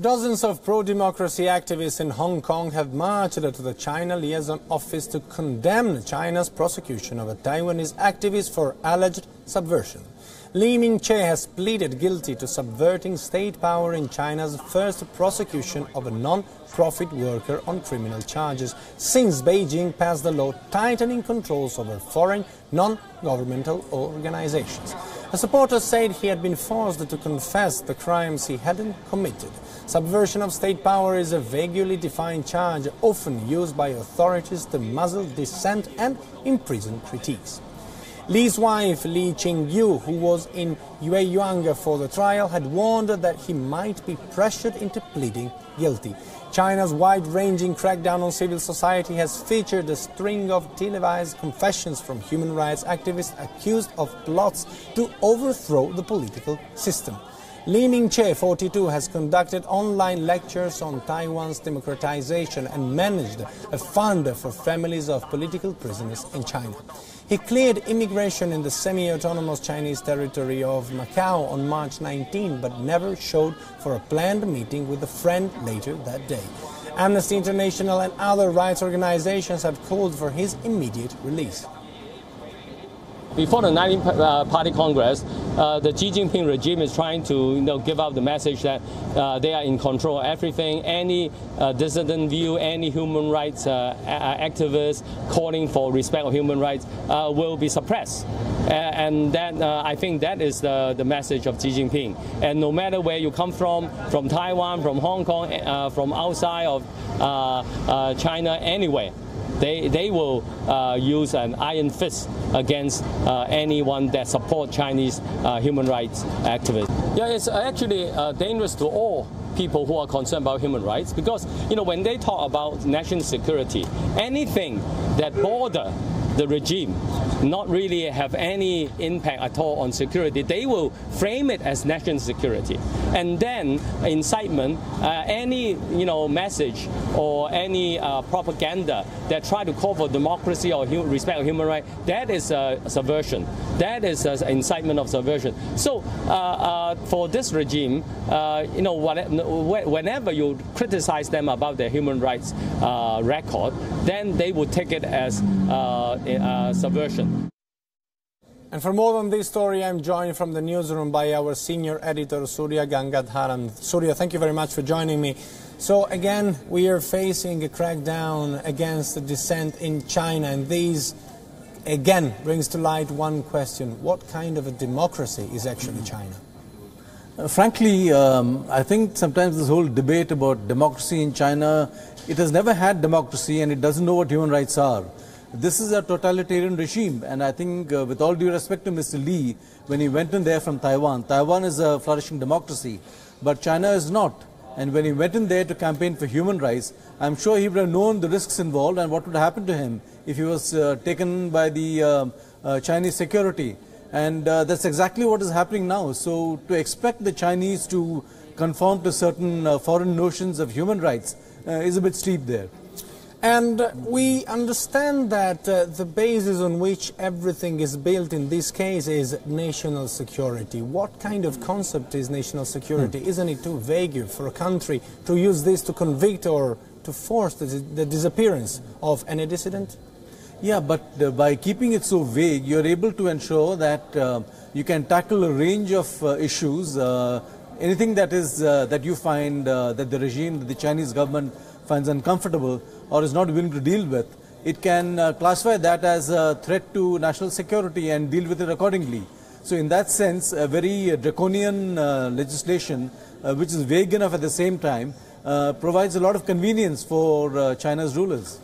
Dozens of pro-democracy activists in Hong Kong have marched to the China Liaison Office to condemn China's prosecution of a Taiwanese activist for alleged subversion. Lee Ming-Che has pleaded guilty to subverting state power in China's first prosecution of a non-profit worker on criminal charges since Beijing passed the law tightening controls over foreign non-governmental organizations. A supporter said he had been forced to confess the crimes he hadn't committed. Subversion of state power is a vaguely defined charge often used by authorities to muzzle dissent and imprison critics. Lee's wife, Lee Ching-yu, who was in WION for the trial, had warned that he might be pressured into pleading guilty. China's wide-ranging crackdown on civil society has featured a string of televised confessions from human rights activists accused of plots to overthrow the political system. Lee Ming-Che, 42, has conducted online lectures on Taiwan's democratization and managed a fund for families of political prisoners in China. He cleared immigration in the semi-autonomous Chinese territory of Macau on March 19, but never showed for a planned meeting with a friend later that day. Amnesty International and other rights organizations have called for his immediate release. Before the 19th Party Congress, the Xi Jinping regime is trying to give out the message that they are in control of everything. Any dissident view, any human rights activists calling for respect of human rights will be suppressed. And that, I think that is the message of Xi Jinping. And no matter where you come from Taiwan, from Hong Kong, from outside of China, anywhere, they will use an iron fist against anyone that supports Chinese human rights activists. Yeah, it's actually dangerous to all people who are concerned about human rights because, when they talk about national security, anything that border the regime not really have any impact at all on security, they will frame it as national security. And then incitement, any message or any propaganda that try to call for democracy or respect of human rights, that is subversion. That is incitement of subversion. So for this regime, whenever you criticize them about their human rights record, then they would take it as subversion. And for more on this story, I'm joined from the newsroom by our senior editor, Surya Gangadharan. Surya, thank you very much for joining me. So again, we are facing a crackdown against the dissent in China, and this again brings to light one question. What kind of a democracy is actually China? Frankly, I think sometimes this whole debate about democracy in China, it has never had democracy and it doesn't know what human rights are. This is a totalitarian regime, and I think with all due respect to Mr. Lee, when he went in there from Taiwan, Taiwan is a flourishing democracy, but China is not. And when he went in there to campaign for human rights, I'm sure he would have known the risks involved and what would happen to him if he was taken by the Chinese security. And that's exactly what is happening now. So to expect the Chinese to conform to certain foreign notions of human rights is a bit steep there. And we understand that the basis on which everything is built in this case is national security. What kind of concept is national security? Isn't it too vague for a country to use this to convict or to force the disappearance of any dissident? Yeah, but by keeping it so vague, you're able to ensure that you can tackle a range of issues. Anything that is that you find that the regime, the Chinese government finds uncomfortable or is not willing to deal with, it can classify that as a threat to national security and deal with it accordingly. So in that sense, a very draconian legislation, which is vague enough at the same time, provides a lot of convenience for China's rulers.